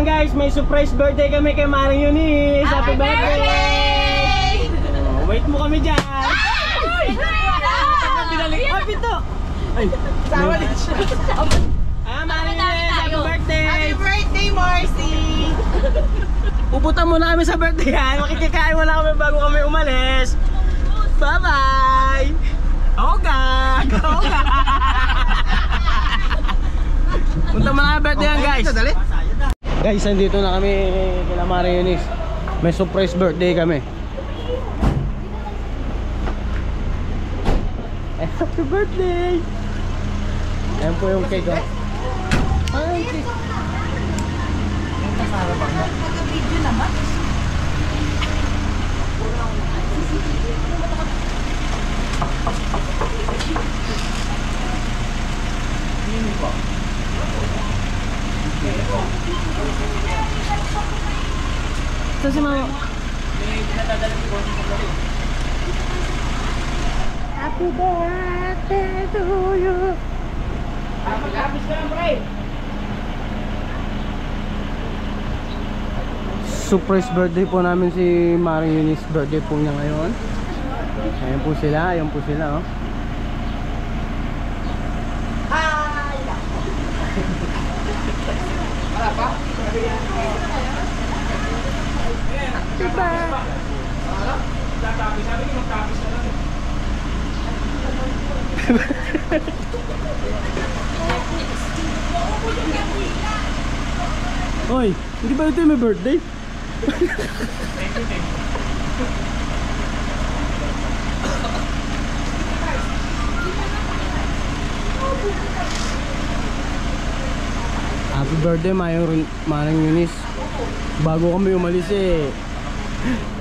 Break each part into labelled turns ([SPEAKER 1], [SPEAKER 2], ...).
[SPEAKER 1] guys, may surprise birthday kami kay Maring Eunice. Happy birthday! Wait mo kami dyan. Happy to! Ay, sama din siya. Maring Eunice, happy birthday!
[SPEAKER 2] Happy birthday, Marcy!
[SPEAKER 1] Pupunta muna kami sa birthday yan. Makikikain muna kami bago kami umalis. Bye-bye! Ogag! Ogag! Punta muna kami birthday yan, guys. Guys, nandito na kami kila Maring Eunice. May surprise birthday kami. Happy birthday! Ayan po yung cake. Ay, cake.
[SPEAKER 2] Nag-video naman.
[SPEAKER 1] Ito si Mama. Happy birthday to you. Lapis ka lang, pre. Surprise birthday po namin si Maring Eunice. Birthday po niya ngayon. Ayan po sila, ayan po sila, oh.
[SPEAKER 2] Hi! Wala pa?
[SPEAKER 1] Diba?
[SPEAKER 2] Tatapis, sabi niyo magtapis na lang.
[SPEAKER 1] Hoy, hindi ba ito yung may birthday? Happy birthday, Maring Eunice. Bago kami umalis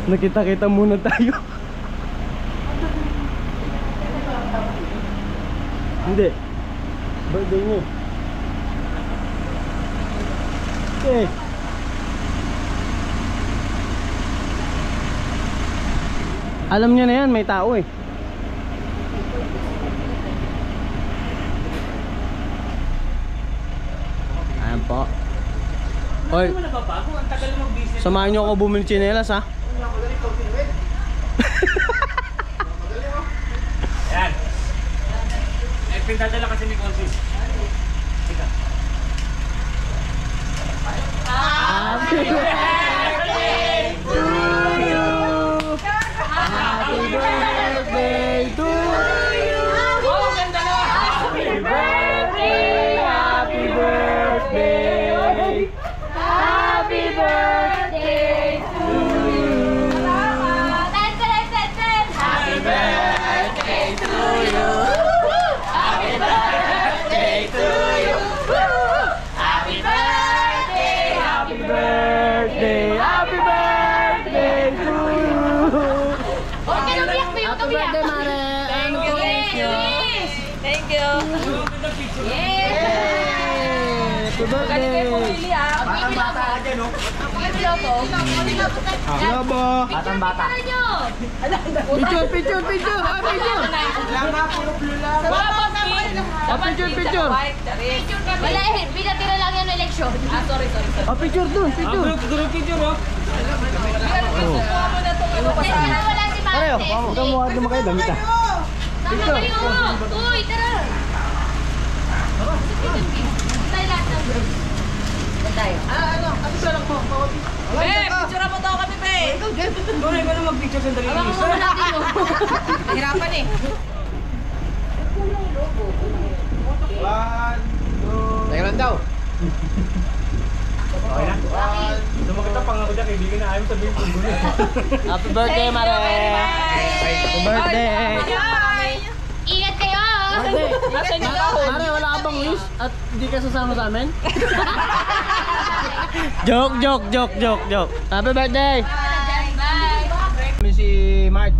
[SPEAKER 1] nakita-kita muna tayo. Hindi, birthday niyo. Okay. Alam niyo na yan, may tao eh. Ayan po. Hoy, samahan niyo ako bumili tsinelas, ha?
[SPEAKER 3] Ayan. Eh, pintadala kasi ni Consis.
[SPEAKER 1] Happy birthday to you. Happy birthday to you.
[SPEAKER 2] Oh, ganda na!
[SPEAKER 1] Happy birthday, happy birthday. Happy birthday to you. Happy birthday to you. Happy birthday to you. Happy birthday, happy birthday, happy birthday to you. Happy birthday, Mare.
[SPEAKER 2] Thank you, thank you. Thank you.
[SPEAKER 1] Happy birthday.
[SPEAKER 3] Batang-bata ka dyan, no?
[SPEAKER 1] Hello, bo.
[SPEAKER 3] Batang-bata.
[SPEAKER 1] Picture, picture, picture. Ah, picture.
[SPEAKER 2] Lama, puro blue lang.
[SPEAKER 1] Ah, picture, picture.
[SPEAKER 4] Wala eh, pinatira lang yan ng eleksyon.
[SPEAKER 2] Sorry.
[SPEAKER 1] Ah, picture dun, picture.
[SPEAKER 3] Group picture, oh.
[SPEAKER 4] Wala si Mate.
[SPEAKER 1] Pareho, kamuha naman kayo, damit ah.
[SPEAKER 4] Tama kayo. Uy, tara. Tayo lahat ng tayo.
[SPEAKER 2] Ano sa lang mo? Picture mo daw kami, be.
[SPEAKER 3] Doon ay ba na mag-picture sandali?
[SPEAKER 4] Alam mo muna natin yun.
[SPEAKER 2] Nahirapan eh.
[SPEAKER 3] Teka lang daw. Okay na? Sumakit ang pangako dyan, kaibigan na ayaw sabihin kung gulo.
[SPEAKER 1] Happy birthday, Mare. Happy birthday.
[SPEAKER 4] Ingat kayo.
[SPEAKER 1] Mare, wala ka bang wish at hindi ka sasama sa amin? Joke. Happy birthday.
[SPEAKER 4] Bye.
[SPEAKER 1] Kami si Mark.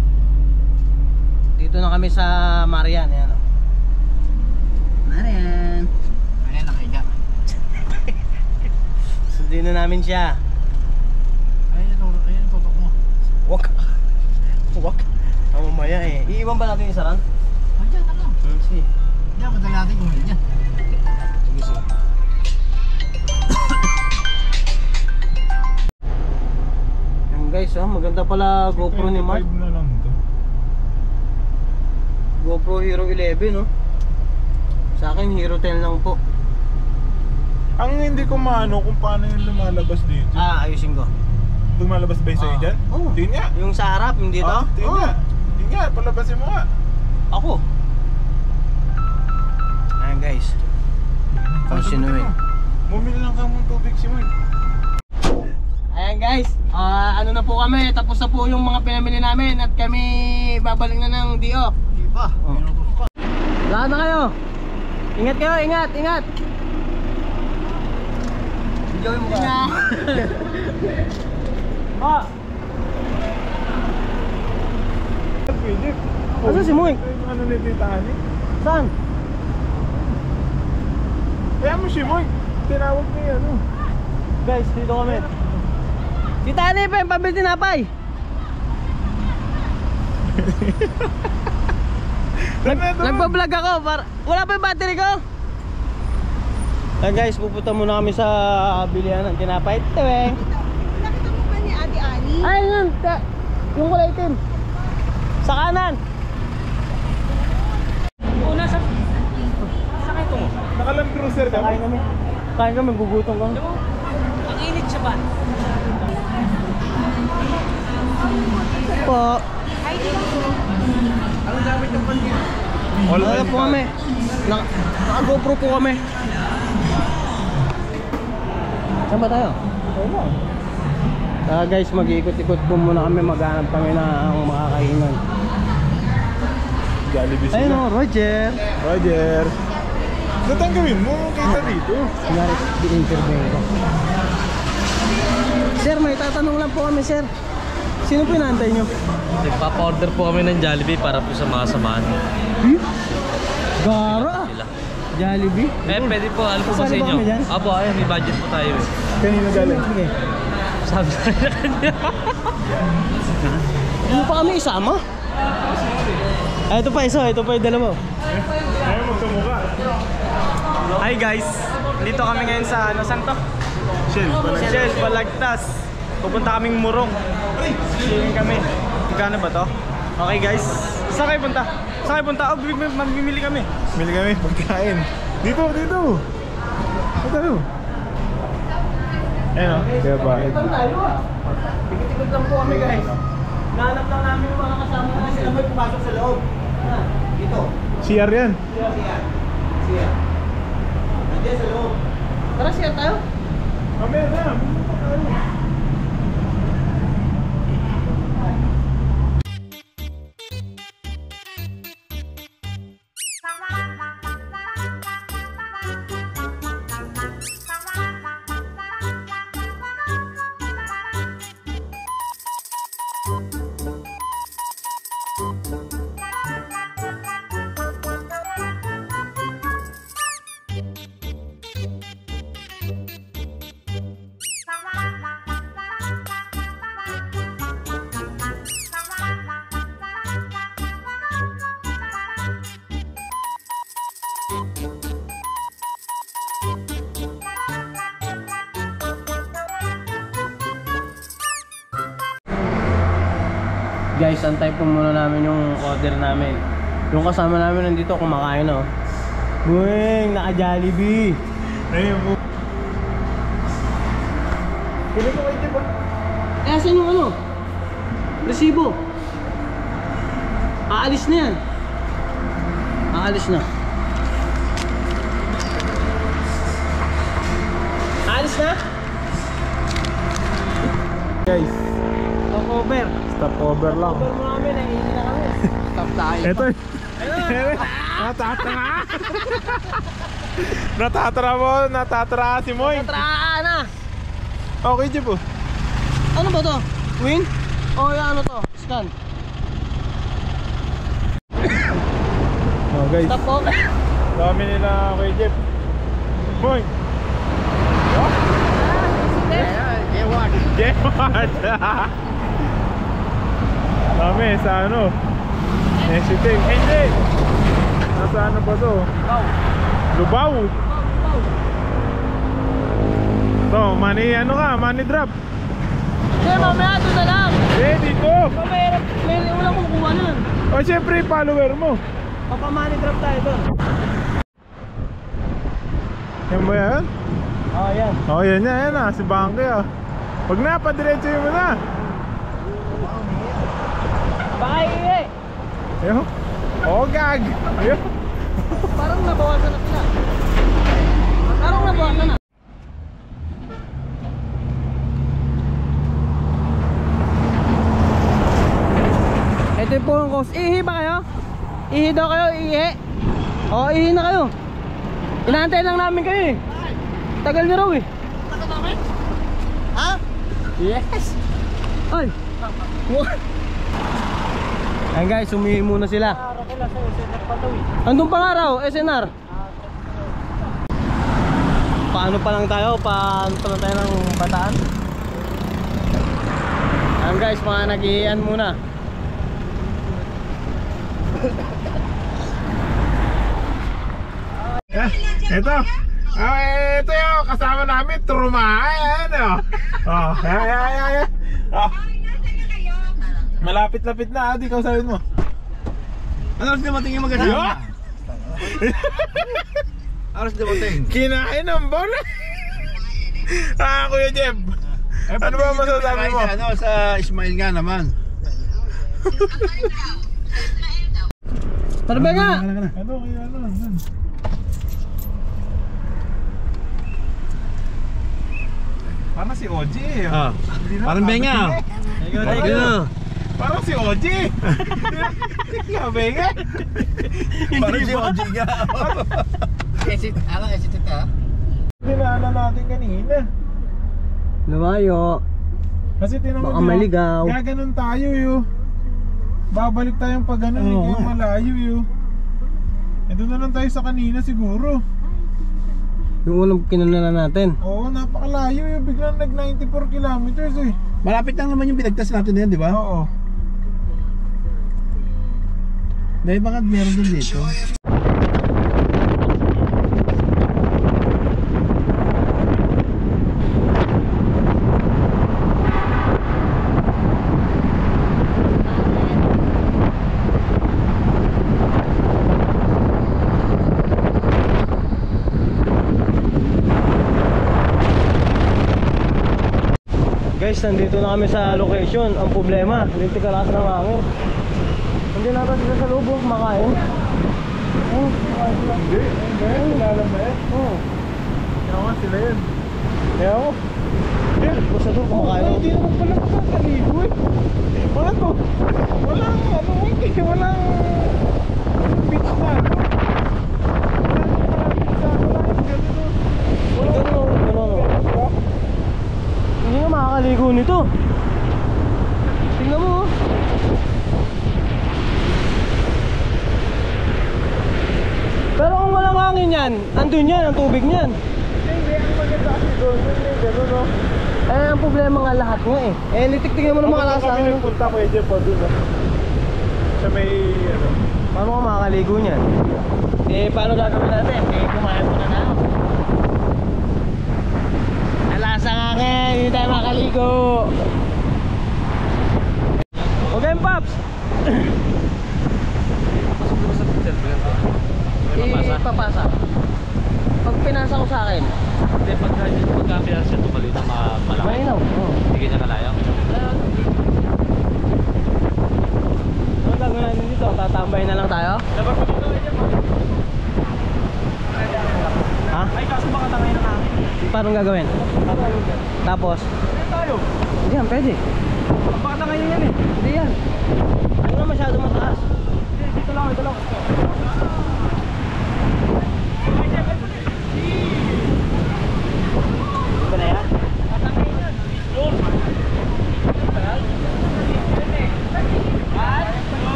[SPEAKER 1] Dito na kami sa Marian. Ayan, oh. Marian.
[SPEAKER 3] Ayan, nakahiga.
[SPEAKER 1] Sundin na namin siya.
[SPEAKER 3] Ayan, tutok mo.
[SPEAKER 1] Wak. Mamaya eh. Iiwan ba natin yung saran?
[SPEAKER 3] Ayan, ano?
[SPEAKER 1] Sige.
[SPEAKER 3] Ayan, madali natin kung hindi yan.
[SPEAKER 1] Sige. guys, oh, maganda pala GoPro ni Mark.
[SPEAKER 5] 25 na lang to.
[SPEAKER 1] GoPro Hero 11, no? Sa akin, Hero 10 lang po.
[SPEAKER 5] Ang hindi ko maano kung paano yung lumalabas dito.
[SPEAKER 1] Ayusin ko.
[SPEAKER 5] Lumalabas ba yung sa'yo dyan?
[SPEAKER 1] Oo.
[SPEAKER 5] Tingin nga.
[SPEAKER 1] Yung sa harap, yung dito?
[SPEAKER 5] Tingin nga. Tingin nga, palabasin mo nga.
[SPEAKER 1] Ako. Ayan guys. Pang sinuwi.
[SPEAKER 5] Bumili lang ka mong tubig si Mark.
[SPEAKER 1] Ayan guys, ano na po kami, tapos na po yung mga pinamili namin at kami babalik na ng DO.
[SPEAKER 5] Di pa.
[SPEAKER 1] Lahat na kayo. Ingat kayo, ingat, ingat. Enjoy mo ka.
[SPEAKER 5] Pwede.
[SPEAKER 1] Asan si Moy?
[SPEAKER 5] Ano ni Tita Ani?
[SPEAKER 1] Saan?
[SPEAKER 5] Kaya mo si Moy. Tinawag niya ano.
[SPEAKER 1] Guys, dito kami. Si Tani pa yung pambili tinapay. Nagpa-vlog ako para wala pa yung battery ko. Guys, pupunta muna kami sa bilihan ng tinapay. Teweng.
[SPEAKER 2] Nakita mo ba ni Ate Ani?
[SPEAKER 1] Ay, yun. Yung kulay itim. Sa kanan.
[SPEAKER 3] Una sa... Sakay ko mo.
[SPEAKER 5] Nakalang cruiser ka
[SPEAKER 1] Kain
[SPEAKER 5] mo?
[SPEAKER 1] kami. Kain kami, gugutom kami.
[SPEAKER 3] Ang init siya ba?
[SPEAKER 1] Po.
[SPEAKER 5] All
[SPEAKER 1] Wala po kami. Naka-GoPro po kami. Saan ba tayo? Guys, mag-iikot-ikot po muna kami. Maghanap kami na ang makakainan.
[SPEAKER 5] Jollibee sila.
[SPEAKER 1] Ayun o, Roger.
[SPEAKER 5] Roger. Natanggawin mo, kita dito.
[SPEAKER 1] Kunwari, di-interview ko. Sir, may tatanong lang po kami, sir. Sino po inaantay nyo?
[SPEAKER 3] Nagpapa-order po kami ng Jollibee para po sa mga samahan.
[SPEAKER 1] Gara!
[SPEAKER 3] Sila.
[SPEAKER 1] Jollibee?
[SPEAKER 3] Pwede po, alam po ba sa
[SPEAKER 1] Kasali ba
[SPEAKER 3] inyo?
[SPEAKER 1] kami dyan?
[SPEAKER 3] Apo, ayun, may budget po tayo eh.
[SPEAKER 5] Kanina galing.
[SPEAKER 1] Sige.
[SPEAKER 3] Sabi sa kanya.
[SPEAKER 1] Ano pa kami isama? Ito pa isa, ito pa yung dalawa.
[SPEAKER 5] Ayaw magkamukha.
[SPEAKER 1] Hi guys, dito kami ngayon sa ano, saan to? Shell, Balagtas. Pupunta kaming Murong. Chilling kami. Magkano ba to? Okay guys, saan kayo punta? Saan kayo punta? Oh, mamimili kami.
[SPEAKER 5] Mili kami, pagkain. Dito, dito. Ito. Ayun o. Kaya ba?
[SPEAKER 1] Saan tayo ah? Tikit-tikot lang po kami guys. Nahanap lang namin yung mga kasama na sila may pumasok sa loob. Dito.
[SPEAKER 5] CR yan.
[SPEAKER 1] Siya. Nandiyan sa loob. Tara siya tayo.
[SPEAKER 5] Mamaya na.
[SPEAKER 1] Guys, antay po muna namin yung order namin. Yung kasama namin nandito kumakain oh. Buwing, naka-Jollibee.
[SPEAKER 5] Ayun po. Pili ko kayo ba?
[SPEAKER 1] Eh, asan yung ano? Resibo. Aalis na yan. Aalis na. Aalis na?
[SPEAKER 5] Guys,
[SPEAKER 1] Stopover.
[SPEAKER 5] stopover lang.
[SPEAKER 1] Stopover mo namin, nangihina na kami. Stop tayo.
[SPEAKER 5] Ito. Natatara. Natatara mo, natatara si Moy.
[SPEAKER 1] Natraan na.
[SPEAKER 5] Okay, Jeep po.
[SPEAKER 1] Ano ba to? Win? O yung ano to? Scan.
[SPEAKER 5] Oh guys,
[SPEAKER 1] Stopover.
[SPEAKER 5] dami nila kay Jeep. Moy. Yo. Jewart. Dami sa ano? Esiting. Hindi. Nasa ano ba to? Lubao. To, money ano ka? Money drop.
[SPEAKER 1] Hindi, mamaya doon na lang.
[SPEAKER 5] Eh, dito.
[SPEAKER 1] Mamaya, wala kong kuha nun.
[SPEAKER 5] O, syempre, follower mo.
[SPEAKER 1] Papamoney drop tayo doon.
[SPEAKER 5] Yan ba yan?
[SPEAKER 1] Oh, yan.
[SPEAKER 5] O, yan na. Si Bangke ah. Pag na, padiretso mo na.
[SPEAKER 1] Baka iihi.
[SPEAKER 5] Ayun. O, gag. Ayun.
[SPEAKER 1] Parang nabawasan na sila. Parang nabawasan na. Ito yung pulong cost. Ihi ba kayo? Ihi daw kayo, ihi. Oo, ihi na kayo. Inaantay lang namin kayo eh. Tagal nyo raw eh. Tagal namin? Ha? Yes. Ay. Ayan guys, umihi muna sila. Andun pa nga raw, SNR. Paano pa lang tayo? Paano pa lang tayo ng Bataan? Ayan guys, mga nag-iian muna.
[SPEAKER 5] Ito. Ito yung kasama namin. Trumahay. Ayan o. Ayan. Malapit-lapit na. Di kausapin mo.
[SPEAKER 3] Ano oras dumating yung magkasama? Oras dumating.
[SPEAKER 5] Kinain ng bola. Kuya Jeb. Ano ba masasabi mo?
[SPEAKER 3] Ano, sa Ismail nga naman.
[SPEAKER 1] Tara ba nga?
[SPEAKER 5] Ano kaya ano? Parang si OG eh.
[SPEAKER 3] Parang benga.
[SPEAKER 5] Parang si OG. Benga.
[SPEAKER 3] Parang si OG nga. Esit ka?
[SPEAKER 5] Dinaanan natin kanina.
[SPEAKER 1] Lumayo.
[SPEAKER 5] Kasi tinanong
[SPEAKER 1] Baka maligaw.
[SPEAKER 5] Gaganon tayo yo. Babalik tayong pag ganun, kaya malayo yo. Ito na lang tayo sa kanina siguro.
[SPEAKER 1] Yung unang kinunala natin.
[SPEAKER 5] Oo, napakalayo yo. Biglang nag 94 kilometers eh.
[SPEAKER 3] Malapit lang naman yung pinagtas natin na yan, di ba?
[SPEAKER 5] Oo.
[SPEAKER 3] Dahil baka meron din dito.
[SPEAKER 1] Guys, nandito na kami sa location. Ang problema, hindi kalakas ng hangin. Hindi natin sila sa lubong kumakain.
[SPEAKER 5] Hindi, kilala ba eh?
[SPEAKER 1] Oo.
[SPEAKER 5] Kaya sila yun.
[SPEAKER 1] Kaya ako. Basta doon kumakain.
[SPEAKER 5] Hindi naman pala makakaligo eh. Wala to. Walang beach na ano.
[SPEAKER 1] Hindi na makakaligo nito. Tingnan mo oh. Pero kung walang hangin yan, andun yan, ang tubig niyan.
[SPEAKER 5] Hindi, ang maganda kasi doon. Hindi, gano'n no.
[SPEAKER 1] Eh, ang problema nga lahat nga eh. Eh, tingnan mo ng mga lakas
[SPEAKER 5] kami
[SPEAKER 1] hangin.
[SPEAKER 5] nagpunta ko eh, po doon. Sa may ano.
[SPEAKER 1] Paano ka makakaligo niyan? Eh, paano gagawin natin? Eh, kumain muna na ako. Alasa nga ngayon, hindi tayo makaligo. Okay, Pops! Ipapasa. Pag pinasa ko sa akin.
[SPEAKER 3] Hindi, pagka pinasa ito malinaw, malaki.
[SPEAKER 1] Malinaw. Oo.
[SPEAKER 3] Hindi niya kalayaw.
[SPEAKER 1] Ano gagawin natin dito? Tatambay na lang tayo? Ha?
[SPEAKER 5] Ay, kaso baka tangay na namin.
[SPEAKER 1] Paano gagawin? Tapos?
[SPEAKER 5] Tayo.
[SPEAKER 1] Hindi yan, pwede.
[SPEAKER 5] Baka tangay yan eh.
[SPEAKER 1] Hindi yan. Ano na masyado mataas?
[SPEAKER 5] Dito lang, ito lang.
[SPEAKER 1] Ito na yan?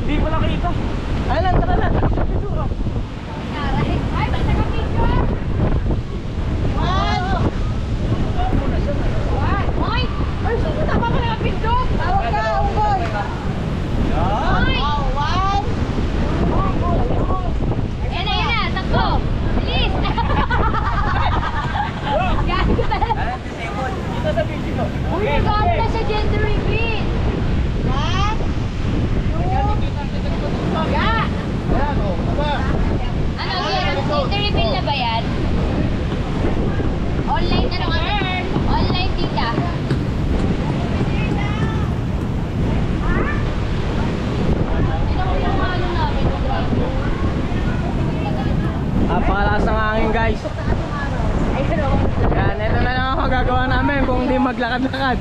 [SPEAKER 1] Hindi mo nakita. Ay lang, tara na. Napakalakas ng hangin guys. Yan, ito na lang ang magagawa namin kung hindi maglakad-lakad.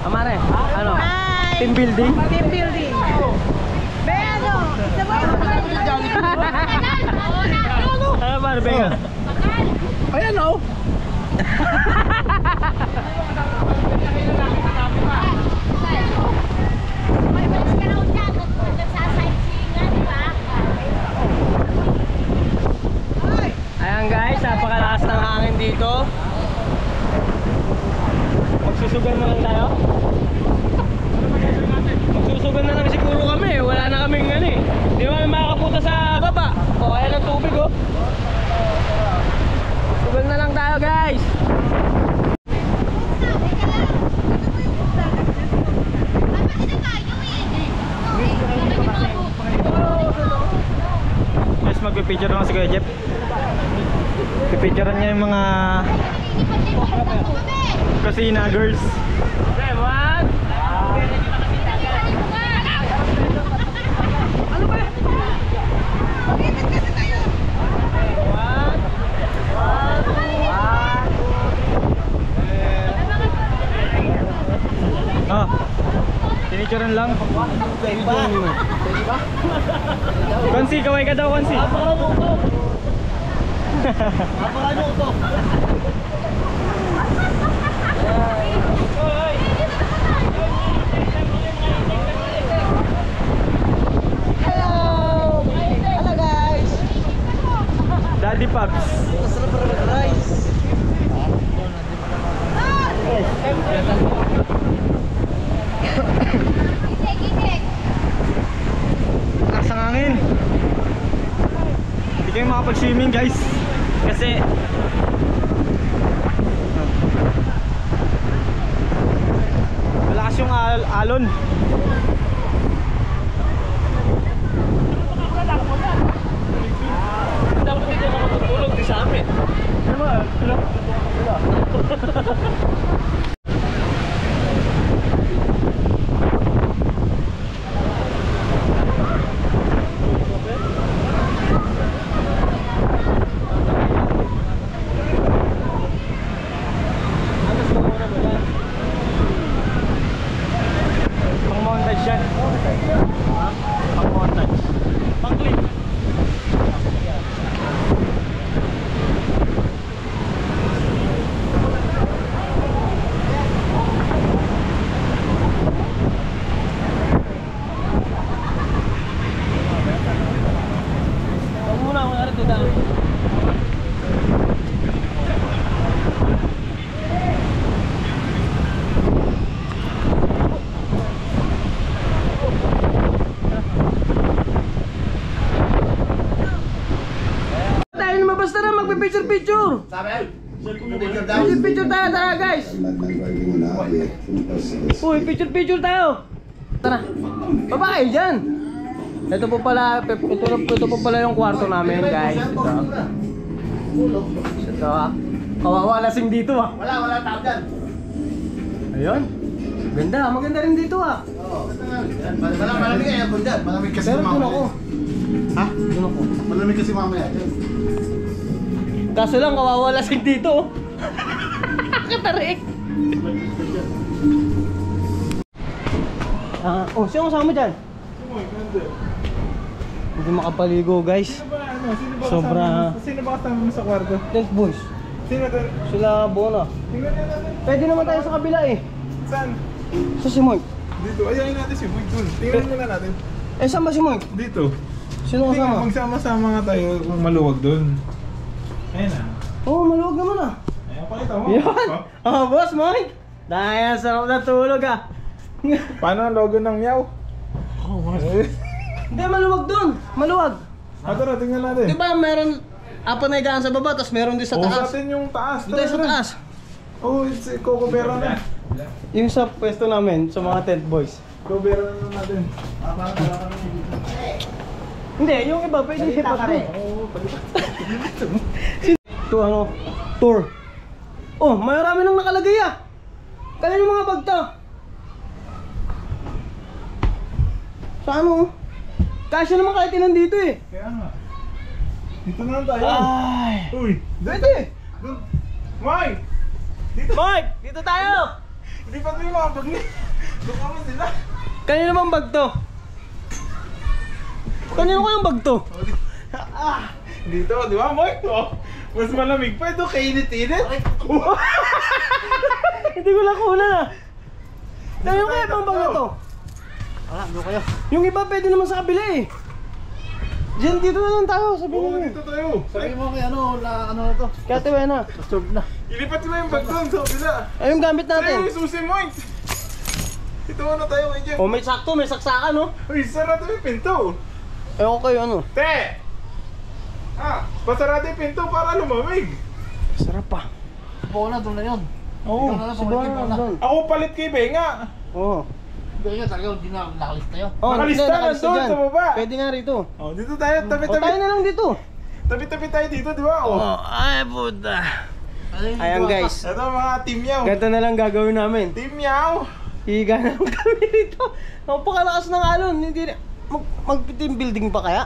[SPEAKER 1] Amare, ano? Team building?
[SPEAKER 2] Team building. Pero,
[SPEAKER 1] Ano ba, Rebecca? Ayan o. Ayan guys, napakalakas ng hangin dito. Magsusugan na lang tayo. Magsusugan na lang siguro kami. Wala na kaming ano eh. Hindi naman makakapunta sa baba. O kaya ng tubig oh. Sugan na lang tayo guys. Guys, magpipicture naman si Kuya Jeff. Pipicturean niya yung mga kusina girls. Okay, one. Ano ba? Ah, tinicturean lang. Konsi, kaway ka daw, Konsi.
[SPEAKER 2] hello guys.
[SPEAKER 1] Daddy Pops. Lakas ng hangin. Hindi kayo makapag-swimming guys. Kasi malakas yung alon.
[SPEAKER 3] Dapat hindi ako matutulog di sa amin.
[SPEAKER 1] Ano ba? Pang-montage yan. Pang-montage. Pang-clip. Picture! Picture tayo, tara guys! Uy, picture tayo! Tara! Baba kayo dyan! Ito po pala yung kwarto namin guys. Ito ah. Kawawa lasing dito ah.
[SPEAKER 3] Wala tao dyan.
[SPEAKER 1] Ayun. Ganda, maganda rin dito ah.
[SPEAKER 3] Malamig kaya po dyan. Malamig kasi
[SPEAKER 1] Pero doon ako.
[SPEAKER 3] Ha?
[SPEAKER 1] Doon ako.
[SPEAKER 3] Malamig kasi mamaya dyan.
[SPEAKER 1] Kaso lang kawawa lasing dito. Katarik. Oh, sino kasama dyan? Hindi makapaligo guys. Sobra.
[SPEAKER 5] Sino ba kasama mo sa kwarto?
[SPEAKER 1] Tent boys.
[SPEAKER 5] Sino ka?
[SPEAKER 1] Sila Bona.
[SPEAKER 5] Tingnan natin.
[SPEAKER 1] Pwede naman tayo sa kabila eh.
[SPEAKER 5] Saan?
[SPEAKER 1] Sa si Moik.
[SPEAKER 5] Dito. Ayayin natin si Moik dun. Tingnan muna natin.
[SPEAKER 1] Eh saan ba si Moik?
[SPEAKER 5] Dito.
[SPEAKER 1] Sino
[SPEAKER 5] Tingnan,
[SPEAKER 1] kasama?
[SPEAKER 5] magsama-sama nga tayo kung maluwag dun. Ayan na.
[SPEAKER 1] Oo, maluwag naman ah.
[SPEAKER 5] Ayan, pakita mo.
[SPEAKER 1] Yan! Oh, boss Moik! Dahil sarap na tulog ah.
[SPEAKER 5] Paano ang logo ng Meow?
[SPEAKER 1] Hindi, maluwag dun. Maluwag.
[SPEAKER 5] Tara, tingnan natin.
[SPEAKER 1] Di ba meron apat na higaan sa baba, tapos meron din sa
[SPEAKER 5] Sa
[SPEAKER 1] taas.
[SPEAKER 5] atin yung taas.
[SPEAKER 1] Hindi, sa taas.
[SPEAKER 5] Oh, it's Cocobera na.
[SPEAKER 1] Yung sa pwesto namin, sa mga tent boys.
[SPEAKER 5] Cocobera na natin.
[SPEAKER 1] Hindi, yung iba pwede hipat doon. Ito ano, tour. Oh, marami nang nakalagay ah. Kaya yung mga bag to. Saan mo? Kasya naman kahit ilan dito eh.
[SPEAKER 5] Kaya nga. Dito na lang tayo.
[SPEAKER 1] Ay.
[SPEAKER 5] Uy,
[SPEAKER 1] Pwede.
[SPEAKER 5] Doon. Mike!
[SPEAKER 1] Mike, dito tayo.
[SPEAKER 5] Hindi pa tayo makabag ni. Doon kami sila.
[SPEAKER 1] Kanino bang bag to? Kanino ko yung bag to?
[SPEAKER 5] Dito, di ba Mike? Oh, mas malamig pa ito, kainit-init.
[SPEAKER 1] Hindi ko lang kunan ah. Kanino kaya bang bag na to?
[SPEAKER 3] Doon kayo.
[SPEAKER 1] Yung iba pwede naman sa kabila eh. Diyan, dito na lang tayo, sabi
[SPEAKER 5] Oo,
[SPEAKER 1] mo.
[SPEAKER 5] dito tayo.
[SPEAKER 3] Sabi mo kay ano na to.
[SPEAKER 1] Kaya tiwa na.
[SPEAKER 3] Solve na.
[SPEAKER 5] Ilipat mo yung bag doon sa kabila.
[SPEAKER 1] Ay, yung gamit
[SPEAKER 5] Sa'yo
[SPEAKER 1] natin.
[SPEAKER 5] yung susi mo. Ito na tayo kay Jeff.
[SPEAKER 1] Oh, may sakto, may saksakan no?
[SPEAKER 5] Uy, sarado yung pinto.
[SPEAKER 1] Ewan ko kayo ano.
[SPEAKER 5] Te! Pasarado yung pinto para lumamig.
[SPEAKER 1] Sarap pa.
[SPEAKER 3] Buo na, doon na yun.
[SPEAKER 5] Oo.
[SPEAKER 3] Ikaw na lang,
[SPEAKER 1] Siguro
[SPEAKER 3] pumalit
[SPEAKER 1] na
[SPEAKER 3] na.
[SPEAKER 1] doon.
[SPEAKER 5] Ako palit kay Benga.
[SPEAKER 1] Oo.
[SPEAKER 3] Hindi nga talaga, hindi na nakalista yun.
[SPEAKER 1] Oh,
[SPEAKER 5] Nakalista
[SPEAKER 1] hindi,
[SPEAKER 5] na doon
[SPEAKER 1] dyan.
[SPEAKER 5] sa baba.
[SPEAKER 1] Pwede nga rito.
[SPEAKER 5] Oh, dito tayo,
[SPEAKER 1] O
[SPEAKER 5] tabi-tabi.
[SPEAKER 1] tayo na lang dito.
[SPEAKER 5] Tabi-tabi tayo dito, di ba? Oh.
[SPEAKER 1] ay puta.
[SPEAKER 3] Ano yung
[SPEAKER 1] Ayan
[SPEAKER 3] iba?
[SPEAKER 1] guys.
[SPEAKER 5] Ito mga team yaw.
[SPEAKER 1] Ganito na lang gagawin namin.
[SPEAKER 5] Team yaw.
[SPEAKER 1] Higa na lang kami rito. Napakalakas ng alon. Hindi na. Mag-team building pa kaya?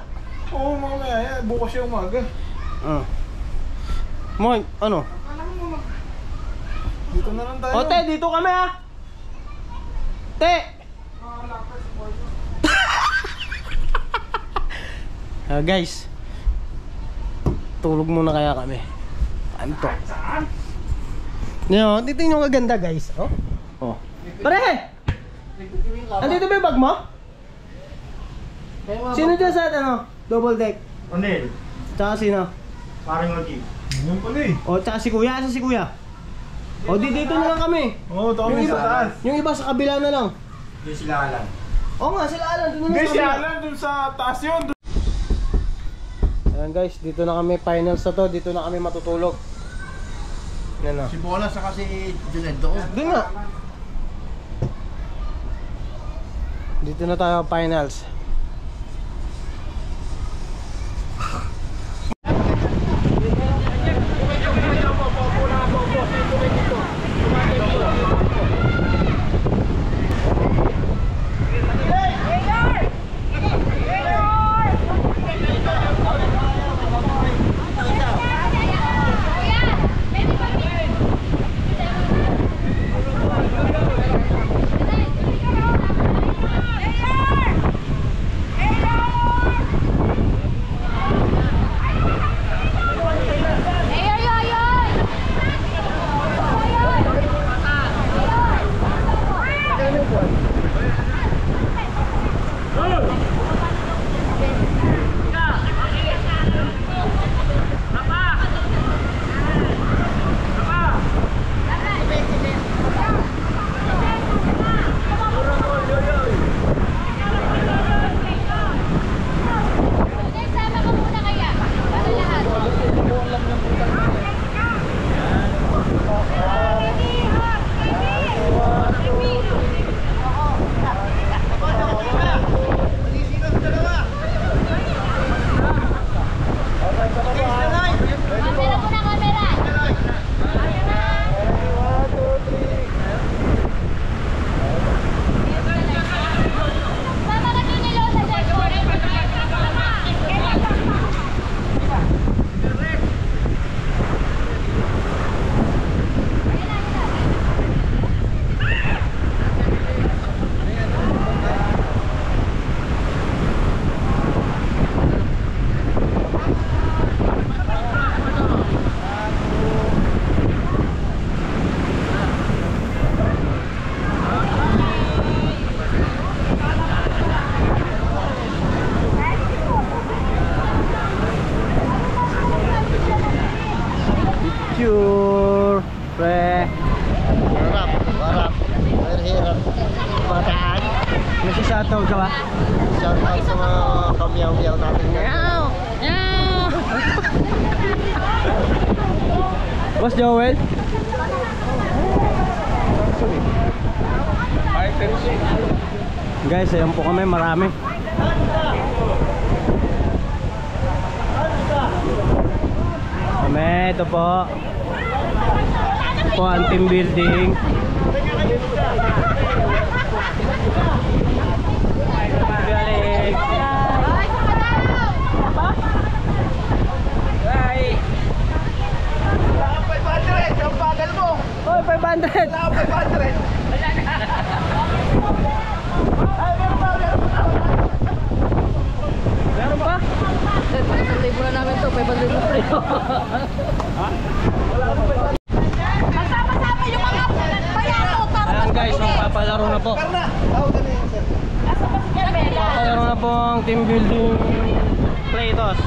[SPEAKER 5] Oo, mamaya yan. Bukas yung umaga.
[SPEAKER 1] Moy, ano?
[SPEAKER 5] Dito na lang tayo.
[SPEAKER 1] O te, dito kami ha. Te. Guys. Tulog muna kaya kami. Ano to? Nyo, dito yung kaganda guys. Oh. Oh. Pare! Andito ba yung bag mo?
[SPEAKER 3] Kaya mga
[SPEAKER 1] Sino dyan sa ano? Double deck?
[SPEAKER 5] Onel.
[SPEAKER 1] Tsaka sino?
[SPEAKER 5] Parang lagi. Yan pala eh.
[SPEAKER 1] O, tsaka si kuya. Asa si kuya? O, dito na lang kami.
[SPEAKER 5] Oo, ito kami
[SPEAKER 1] Yung
[SPEAKER 5] sa
[SPEAKER 1] iba,
[SPEAKER 5] taas.
[SPEAKER 1] yung iba sa kabila na lang.
[SPEAKER 5] Hindi sila alam.
[SPEAKER 1] Oo nga, sila Alan. Doon na
[SPEAKER 5] Hindi
[SPEAKER 1] lang sa
[SPEAKER 5] siya
[SPEAKER 1] kabila.
[SPEAKER 5] alam dun sa taas yun.
[SPEAKER 1] Ayan guys, dito na kami. Finals na to. Dito na kami matutulog. Yan na.
[SPEAKER 3] Si Bola saka si Juned doon.
[SPEAKER 1] Doon nga. Dito na tayo finals. Picture, pre.
[SPEAKER 3] Harap. Hirap. Mataan.
[SPEAKER 1] Nasi-shoutout ka ba?
[SPEAKER 3] Shout out sa mga kamyaw-yaw natin.
[SPEAKER 1] Boss Joel? Guys, ayan po kami, marami. Kami, ito po. Ito po ang team building. Galing. na po.
[SPEAKER 2] Asa pa si Carmela?
[SPEAKER 1] Papalaro na po ang team building Kratos.